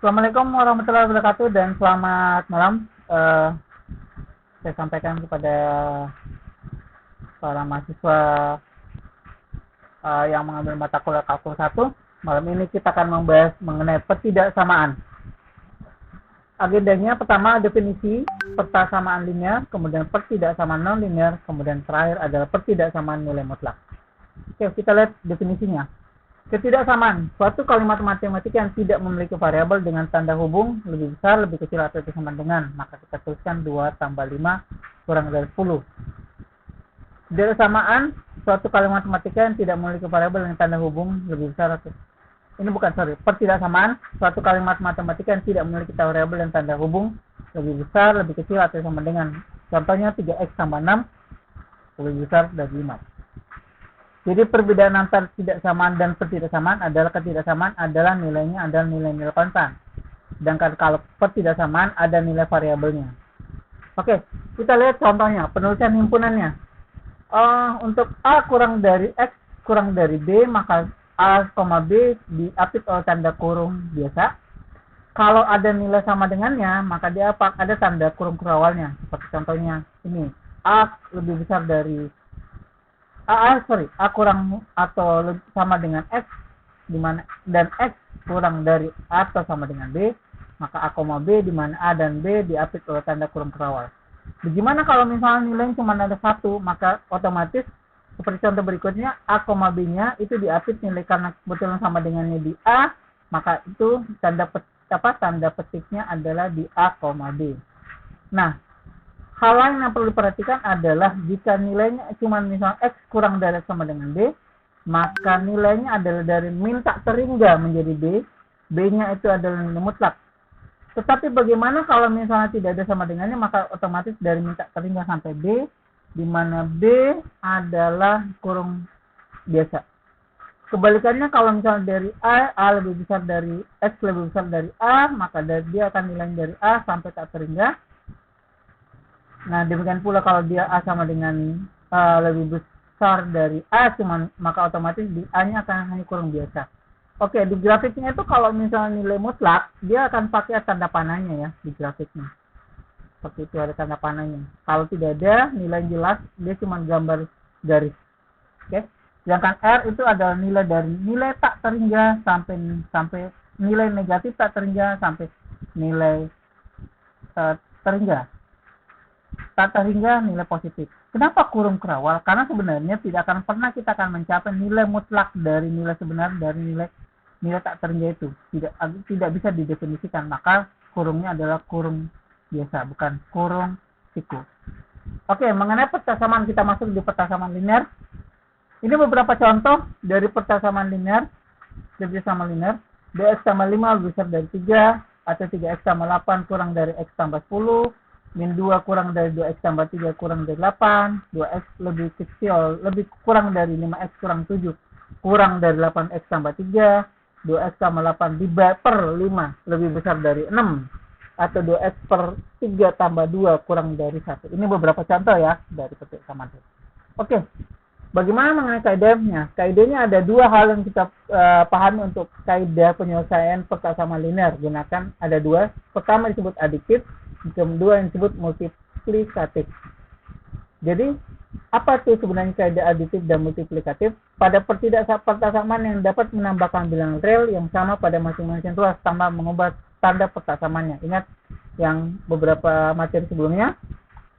Assalamualaikum warahmatullahi wabarakatuh dan selamat malam. Saya sampaikan kepada para mahasiswa yang mengambil mata kuliah kalkulus 1. Malam ini kita akan membahas mengenai pertidaksamaan. Agendanya pertama definisi persamaan linear, kemudian pertidaksamaan non-linear, kemudian terakhir adalah pertidaksamaan nilai mutlak. Oke, kita lihat definisinya. Ketidaksamaan, suatu kalimat matematika yang tidak memiliki variabel dengan tanda hubung lebih besar, lebih kecil, atau sama dengan, maka kita tuliskan 2 tambah 5 kurang dari 10. Ketidaksamaan, suatu kalimat matematika yang tidak memiliki variabel dengan tanda hubung lebih besar atau pertidaksamaan, suatu kalimat matematika yang tidak memiliki variabel dan tanda hubung lebih besar, lebih kecil, atau sama dengan. Contohnya 3x tambah 6 lebih besar dari 5. Jadi perbedaan antara ketidaksamaan dan pertidaksamaan adalah ketidaksamaan adalah nilainya adalah nilai-nilai konstan. Sedangkan kalau pertidaksamaan ada nilai variabelnya. Oke, kita lihat contohnya, penulisan himpunannya. Untuk A kurang dari X kurang dari B, maka A, B diapit oleh tanda kurung biasa. Kalau ada nilai sama dengannya, maka dia ada tanda kurung awalnya. Seperti contohnya ini, A lebih besar dari A kurang atau sama dengan X, di mana dan X kurang dari atau sama dengan B, maka A, B di mana A dan B diapit oleh tanda kurung awal. Bagaimana kalau misalnya nilainya cuma ada 1, maka otomatis seperti contoh berikutnya A, B-nya itu diapit nilai karena kebetulan sama dengannya di A, maka itu tanda petiknya adalah di A, B. Nah, hal lain yang perlu diperhatikan adalah jika nilainya cuma misalnya X kurang dari sama dengan B, maka nilainya adalah dari min tak terhingga menjadi B, B-nya itu adalah nilai mutlak. Tetapi bagaimana kalau misalnya tidak ada sama dengannya, maka otomatis dari min tak terhingga sampai B, di mana B adalah kurung biasa. Kebalikannya kalau misalnya dari A lebih besar dari X lebih besar dari A, maka dia akan nilai dari A sampai tak terhingga. Nah, demikian pula kalau dia A sama dengan lebih besar dari A, maka otomatis di A-nya akan hanya kurung biasa. Oke, di grafiknya itu kalau misalnya nilai mutlak, dia akan pakai tanda panahnya ya di grafiknya. Seperti itu ada tanda panahnya. Kalau tidak ada nilai jelas, dia cuma gambar garis. Oke. Sedangkan R itu adalah nilai dari nilai tak terhingga sampai nilai negatif tak terhingga sampai nilai terhingga. Tak terhingga nilai positif. Kenapa kurung kerawal? Karena sebenarnya tidak akan pernah kita akan mencapai nilai mutlak dari nilai sebenar dari nilai tak terhingga itu. Tidak bisa didefinisikan. Maka kurungnya adalah kurung biasa, bukan kurung siku. Oke, mengenai persamaan kita masuk di persamaan linear. Ini beberapa contoh dari persamaan linear. Persamaan linear. 2x tambah 5 lebih besar dari 3, atau 3x tambah 8 kurang dari x tambah 10. Min 2 kurang dari 2x tambah 3 kurang dari 8, 2x lebih kurang dari 5x kurang 7 kurang dari 8x tambah 3, 2x tambah 8 per 5 lebih besar dari 6, atau 2x per 3 tambah 2 kurang dari 1. Ini beberapa contoh ya dari persamaan. Oke, bagaimana mengenai kaidahnya? Kaidahnya ada dua hal yang kita pahami untuk kaidah penyelesaian persamaan linear. Gunakan ada dua. Pertama disebut adiktif, kedua yang disebut multiplikatif. Jadi, apa itu sebenarnya kaidah aditif dan multiplikatif? Pada persamaan yang dapat menambahkan bilangan real yang sama pada masing-masing ruas tanpa mengubah tanda persamaannya. Ingat yang beberapa materi sebelumnya.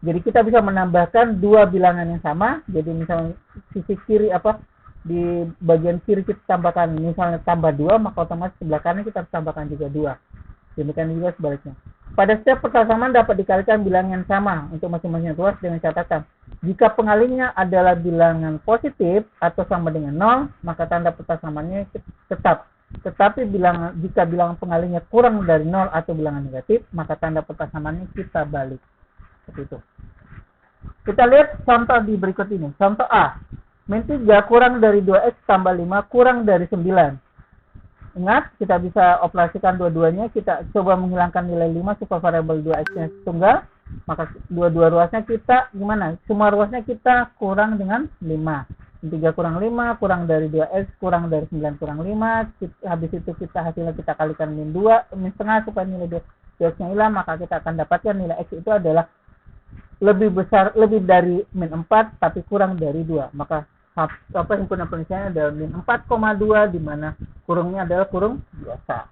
Jadi kita bisa menambahkan dua bilangan yang sama. Jadi misalnya sisi kiri di bagian kiri kita tambahkan misalnya tambah 2, maka otomatis sebelah kanan kita harus tambahkan juga 2. Demikian juga sebaliknya. Pada setiap persamaan dapat dikalikan bilangan yang sama untuk masing-masing ruas dengan catatan. Jika pengalihnya adalah bilangan positif atau sama dengan 0, maka tanda persamaannya tetap. Tetapi jika bilangan pengalihnya kurang dari 0 atau bilangan negatif, maka tanda persamaannya kita balik. Seperti itu. Kita lihat contoh di berikut ini. Contoh A. Min 3 kurang dari 2x tambah 5 kurang dari 9. Ingat, kita bisa operasikan dua-duanya. Kita coba menghilangkan nilai 5 supaya variabel 2x-nya tunggal. Maka dua-dua ruasnya kita gimana? Semua ruasnya kita kurang dengan 5. 3 kurang 5 kurang dari 2x kurang dari 9 kurang 5. Habis itu hasilnya kita kalikan min 2, min setengah supaya nilai 2x-nya hilang, maka kita akan dapatkan nilai x itu adalah lebih dari min 4 tapi kurang dari 2. Maka himpunan penelitiannya adalah min 4,2 di mana kurungnya adalah kurung biasa.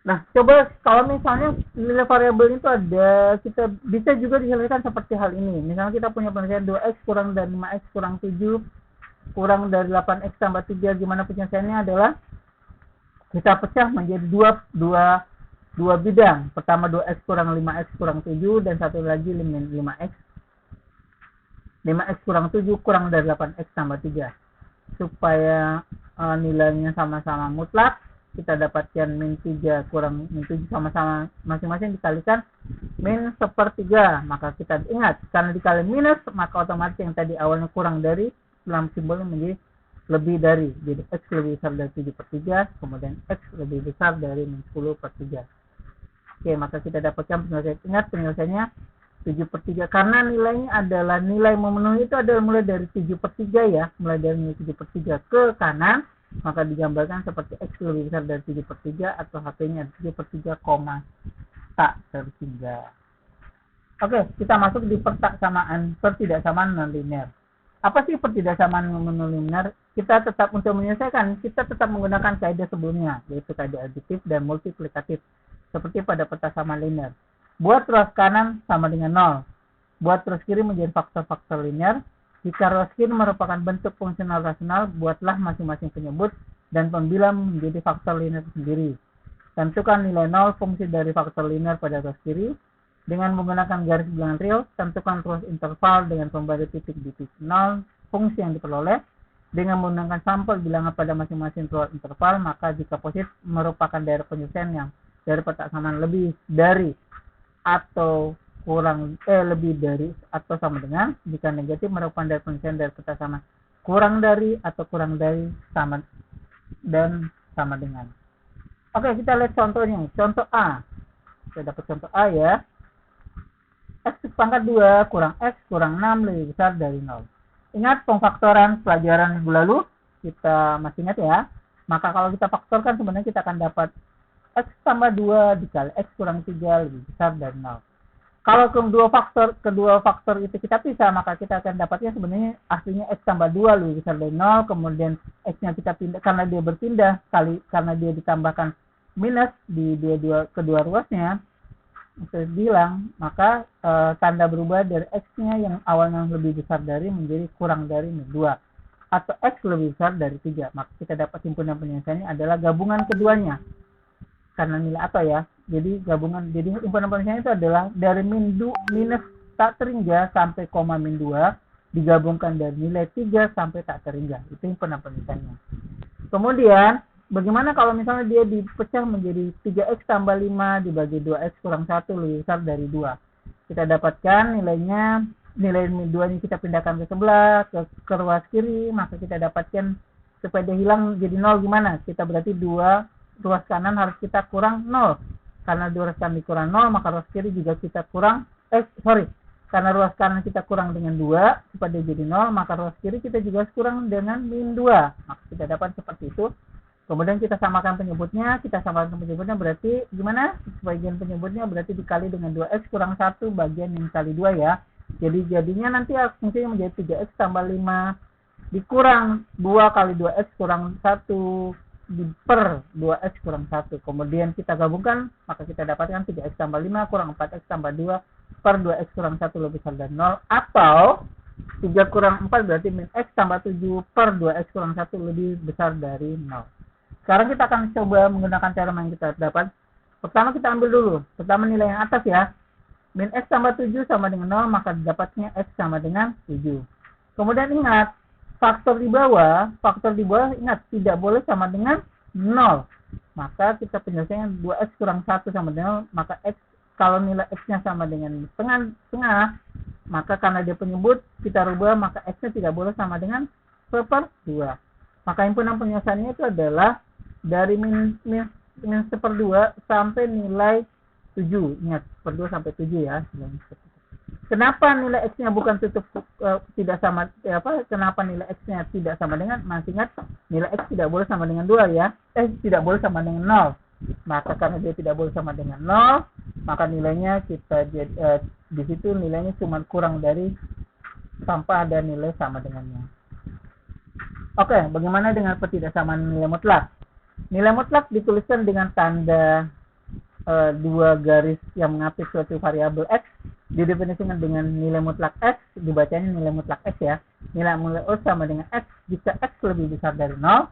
Nah, coba kalau misalnya nilai variabel itu ada, kita bisa juga diselesaikan seperti hal ini. Misalnya kita punya penelitian 2x kurang dari 5x kurang 7 kurang dari 8x tambah 3. Gimana penyelesaiannya adalah kita pecah menjadi dua bidang. Pertama 2x kurang 5x kurang 7 dan satu lagi 5x kurang 7 kurang dari 8x tambah 3. Supaya nilainya sama-sama mutlak, kita dapatkan min 3 kurang min 7 sama-sama masing-masing dikalikan min 1/3. Maka kita ingat, karena dikali minus, maka otomatis yang tadi awalnya kurang dari, dalam simbolnya menjadi lebih dari. Jadi x lebih besar dari 7/3, kemudian x lebih besar dari min 10/3. Oke, maka kita dapatkan penyelesaian. Ingat penyelesaiannya 7/3. Karena nilainya adalah nilai memenuhi itu adalah mulai dari 7/3 ya. Mulai dari nilai 7/3 ke kanan. Maka digambarkan seperti x lebih besar dari 7/3 atau HP-nya 7/3, tak tertinggal. Oke, kita masuk di pertidaksamaan non-linear. Apa sih pertidaksamaan non-linear? Kita tetap untuk menyelesaikan, kita tetap menggunakan kaidah sebelumnya, yaitu kaidah additif dan multiplikatif. Seperti pada peta sama linear. Buat ruas kanan sama dengan 0. Buat ruas kiri menjadi faktor-faktor linear. Jika ruas kiri merupakan bentuk fungsional rasional, buatlah masing-masing penyebut dan pembilang menjadi faktor linear sendiri. Tentukan nilai 0 fungsi dari faktor linear pada ruas kiri. Dengan menggunakan garis bilangan real, tentukan ruas interval dengan pembagi titik di titik 0 fungsi yang diperoleh. Dengan menggunakan sampel bilangan pada masing-masing ruas interval, maka jika positif merupakan daerah penyelesaian yang dari persamaan lebih dari atau kurang lebih dari atau sama dengan. Jika negatif merupakan dari penyelesaian dari persamaan kurang dari atau kurang dari sama dan sama dengan. Oke, kita lihat contohnya. Contoh A. Kita dapat contoh A ya. X pangkat 2 kurang X kurang 6 lebih besar dari 0. Ingat pemfaktoran pelajaran minggu lalu? Kita masih ingat ya? Maka kalau kita faktorkan sebenarnya kita akan dapat X tambah 2 dikali X kurang 3 lebih besar dari 0. Kalau kedua faktor itu kita pisah, maka kita akan dapatnya sebenarnya aslinya X tambah 2 lebih besar dari 0. Kemudian X-nya kita pindah, karena dia berpindah, karena dia ditambahkan minus di kedua ruasnya, bisa bilang, maka tanda berubah dari X-nya yang awalnya lebih besar dari menjadi kurang dari 2. Atau X lebih besar dari 3. Maka kita dapat himpunan penyelesaiannya adalah gabungan keduanya. Karena nilai atau ya, jadi gabungan, jadi himpunan penyelesaian itu adalah dari minus tak terhingga sampai koma min 2 digabungkan dari nilai 3 sampai tak terhingga. Itu himpunan penyelesaiannya. Kemudian bagaimana kalau misalnya dia dipecah menjadi 3x tambah 5 dibagi 2x kurang 1 lebih besar dari 2. Kita dapatkan nilai min 2 ini kita pindahkan ke sebelah, ke ruas kiri, maka kita dapatkan supaya dia hilang jadi 0 gimana? Kita berarti ruas kanan harus kita kurang 0. Karena ruas kanan dikurang 0, maka ruas kiri juga kita kurang, karena ruas kanan kita kurang dengan 2, supaya dia jadi 0, maka ruas kiri kita juga kurang dengan min 2. Maka kita dapat seperti itu. Kemudian kita samakan penyebutnya, berarti gimana? Bagian penyebutnya berarti dikali dengan 2x kurang 1 bagian min kali 2 ya. Jadi jadinya nanti fungsinya menjadi 3x tambah 5 dikurang 2 kali 2x kurang 1 per 2x kurang 1. Kemudian kita gabungkan, maka kita dapatkan 3x tambah 5 kurang 4x tambah 2 per 2x kurang 1 lebih besar dari 0. Atau 3 kurang 4 berarti min x tambah 7 per 2x kurang 1 lebih besar dari 0. Sekarang kita akan coba menggunakan cara yang kita dapat. Pertama kita ambil dulu. Pertama nilai yang atas ya. Min x tambah 7 sama dengan 0, maka dapatnya x sama dengan 7. Kemudian ingat, faktor di bawah ingat tidak boleh sama dengan 0. Maka kita penyelesaian 2x kurang 1 sama dengan 0, maka x kalau nilai x-nya sama dengan setengah, maka karena dia penyebut kita rubah, maka x-nya tidak boleh sama dengan 1/2. Maka himpunan penyelesaiannya itu adalah dari min 1/2 sampai nilai 7. Ingat, 1/2 sampai 7 ya. Kenapa nilai X-nya bukan tutup tidak sama kenapa nilai X-nya tidak sama dengan, masih ingat nilai X tidak boleh sama dengan 2 ya. Tidak boleh sama dengan 0. Maka karena dia tidak boleh sama dengan 0, maka nilainya kita di situ nilainya cuma kurang dari tanpa ada nilai sama dengannya. Oke, bagaimana dengan ketidaksamaan nilai mutlak? Nilai mutlak dituliskan dengan tanda 2 garis yang mengapit suatu variabel X, didefinisikan dengan nilai mutlak X, dibacanya nilai mutlak X ya. Nilai mutlak X sama dengan X jika X lebih besar dari 0.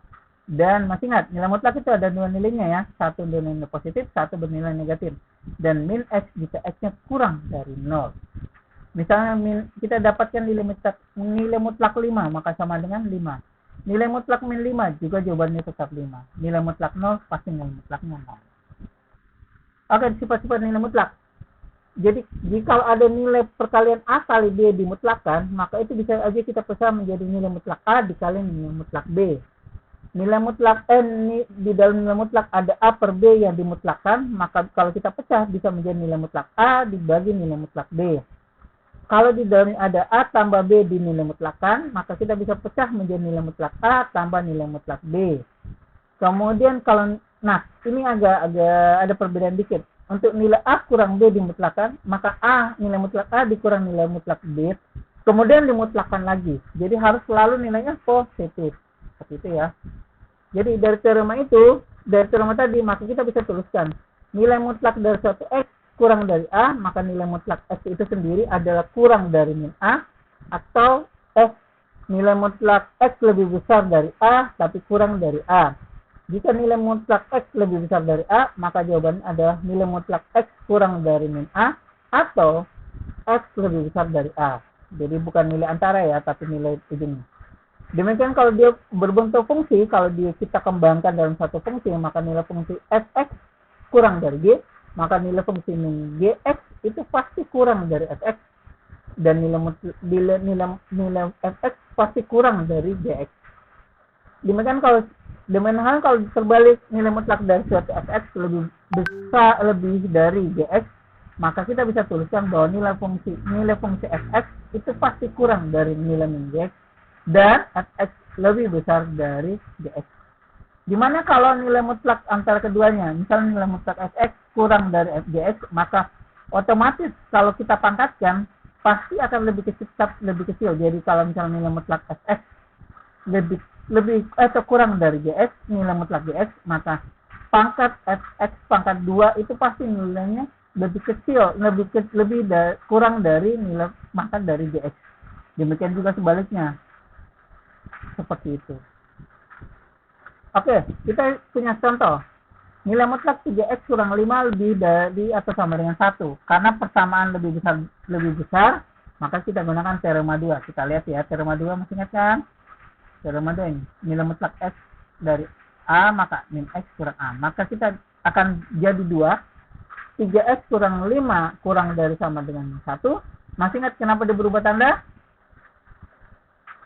Dan masih ingat, nilai mutlak itu ada 2 nilainya ya. Satu bernilai positif, satu bernilai negatif. Dan min X jika X-nya kurang dari 0. Misalnya kita dapatkan nilai mutlak 5, maka sama dengan 5. Nilai mutlak min 5 juga jawabannya tetap 5. Nilai mutlak 0 pasti nilai mutlaknya 0. Oke, sifat-sifat nilai mutlak. Jadi, jika ada nilai perkalian A kali B dimutlakan, maka itu bisa aja kita pecah menjadi nilai mutlak A dikali nilai mutlak B. Nilai mutlak di dalam nilai mutlak ada A per B yang dimutlakan, maka kalau kita pecah bisa menjadi nilai mutlak A dibagi nilai mutlak B. Kalau di dalamnya ada A tambah B di nilai mutlakan, maka kita bisa pecah menjadi nilai mutlak A tambah nilai mutlak B. Kemudian ini agak ada perbedaan dikit. Untuk nilai A kurang B dimutlakan, maka nilai mutlak A dikurang nilai mutlak B, kemudian dimutlakan lagi. Jadi harus selalu nilainya positif. Seperti itu ya. Jadi dari teorema tadi, maka kita bisa tuliskan nilai mutlak dari suatu X kurang dari A, maka nilai mutlak X itu sendiri adalah kurang dari min A, atau nilai mutlak X lebih besar dari A, tapi kurang dari A. Jika nilai mutlak X lebih besar dari A, maka jawabannya adalah nilai mutlak X kurang dari min A, atau X lebih besar dari A. Jadi bukan nilai antara ya, tapi nilai ujungnya. Demikian kalau dia berbentuk fungsi, kalau kita kembangkan dalam satu fungsi, maka nilai fungsi fx kurang dari G, maka nilai fungsi min Gx itu pasti kurang dari fx. Dan nilai fx pasti kurang dari Gx. Demikian kalau terbalik, nilai mutlak dari suatu fx lebih dari Gx, maka kita bisa tuliskan bahwa nilai fungsi fx itu pasti kurang dari nilai min Gx, dan fx lebih besar dari Gx. Gimana kalau nilai mutlak antara keduanya? Misalnya nilai mutlak fx kurang dari Gx, maka otomatis kalau kita pangkatkan pasti akan lebih kecil. Jadi kalau misalnya nilai mutlak fx kurang dari Gx, nilai mutlak Gx, maka pangkat fx pangkat 2 itu pasti nilainya lebih kecil, kurang dari nilai pangkat dari Gx. Demikian juga sebaliknya. Seperti itu. Oke, kita punya contoh. Nilai mutlak 3x kurang 5 lebih dari atau sama dengan 1. Karena persamaan lebih besar, maka kita gunakan teorema 2. Kita lihat ya, teorema 2 masih ingat kan? Teorema 2 ini. Nilai mutlak x dari A, maka min x kurang A. Maka kita akan jadi 2. 3x kurang 5 kurang dari sama dengan 1. Masih ingat kenapa dia berubah tanda?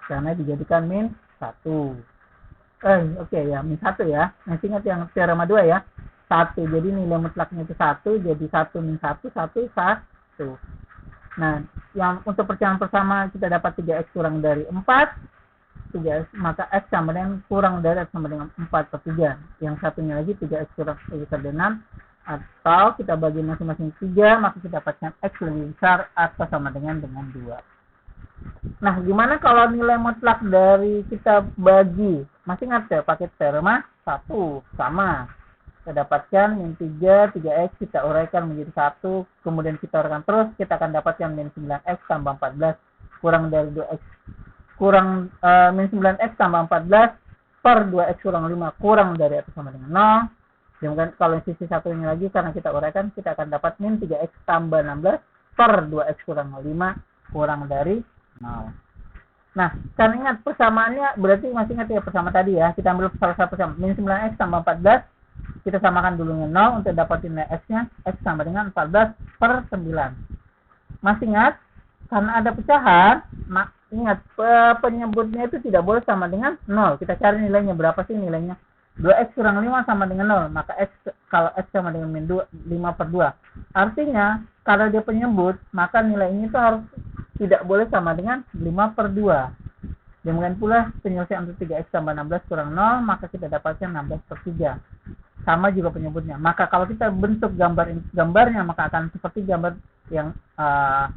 Karena dijadikan min 1. Oke ya, min 1 ya. Masih ingat yang teorema 2 ya. 1. Jadi nilai mutlaknya itu 1. Jadi 1 min 1, 1, 1. Nah, yang untuk percampuran pertama kita dapat 3x kurang dari 4. 3x, maka x sama dengan kurang dari x sama dengan 4 per 3. Yang satunya lagi 3x kurang dari 6. Atau kita bagi masing-masing 3, maka kita dapatkan x lebih besar atau sama dengan 2. Nah, gimana kalau nilai mutlak dari kita bagi? Masih ingat ya, pakai teorema 1 sama. Kita dapatkan min 3x kita uraikan menjadi 1, kemudian kita uraikan terus, kita akan dapatkan min 9x tambah 14 kurang dari 2x. Min 9x tambah 14 per 2x kurang 5 kurang dari atau sama dengan 0. Kemudian kalau sisi satunya lagi, karena kita uraikan, kita akan dapat min 3x tambah 16 per 2x kurang 5 kurang dari 0. Nah, kan ingat persamaannya, berarti masih ingat ya persamaan tadi ya. Kita ambil salah satu persamaan. Min 9x tambah 14, kita samakan dulu dengan 0 untuk dapatin nilai x-nya. X sama dengan 14 per 9. Masih ingat? Karena ada pecahan, ingat penyebutnya itu tidak boleh sama dengan 0. Kita cari nilainya, berapa sih nilainya? 2x kurang 5 sama dengan 0, maka x kalau x sama dengan min 2, 5 per 2. Artinya, kalau dia penyebut, maka nilai ini itu harus tidak boleh sama dengan 5 per 2. Demikian pula penyelesaian untuk 3x tambah 16 kurang 0, maka kita dapatkan 16 per 3. Sama juga penyebutnya. Maka kalau kita bentuk gambarnya, maka akan seperti gambar yang ada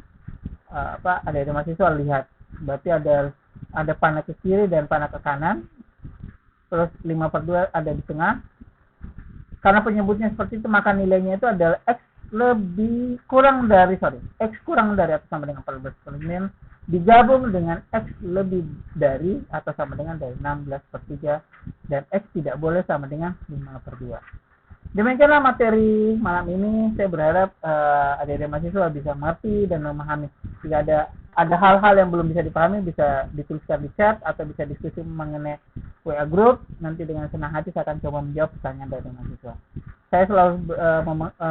mahasiswa lihat. Berarti ada panah ke kiri dan panah ke kanan. Terus 5 per 2 ada di tengah. Karena penyebutnya seperti itu, maka nilainya itu adalah x kurang dari atau sama dengan 14 per 9 digabung dengan x lebih dari atau sama dengan dari 16 per 3 dan x tidak boleh sama dengan 5 per 2. Demikianlah materi malam ini. Saya berharap adik-adik mahasiswa bisa mengerti dan memahami. Jika ada hal-hal yang belum bisa dipahami, bisa dituliskan di chat atau bisa diskusi mengenai WA group. Nanti dengan senang hati saya akan coba menjawab pertanyaan dari mahasiswa. Saya selalu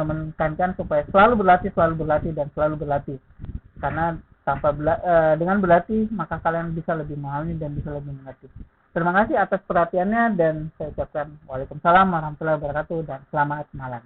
menekankan supaya selalu berlatih dan selalu berlatih. Karena dengan berlatih maka kalian bisa lebih memahami dan bisa lebih mengerti. Terima kasih atas perhatiannya dan saya ucapkan Waalaikumsalam warahmatullahi wabarakatuh dan selamat malam.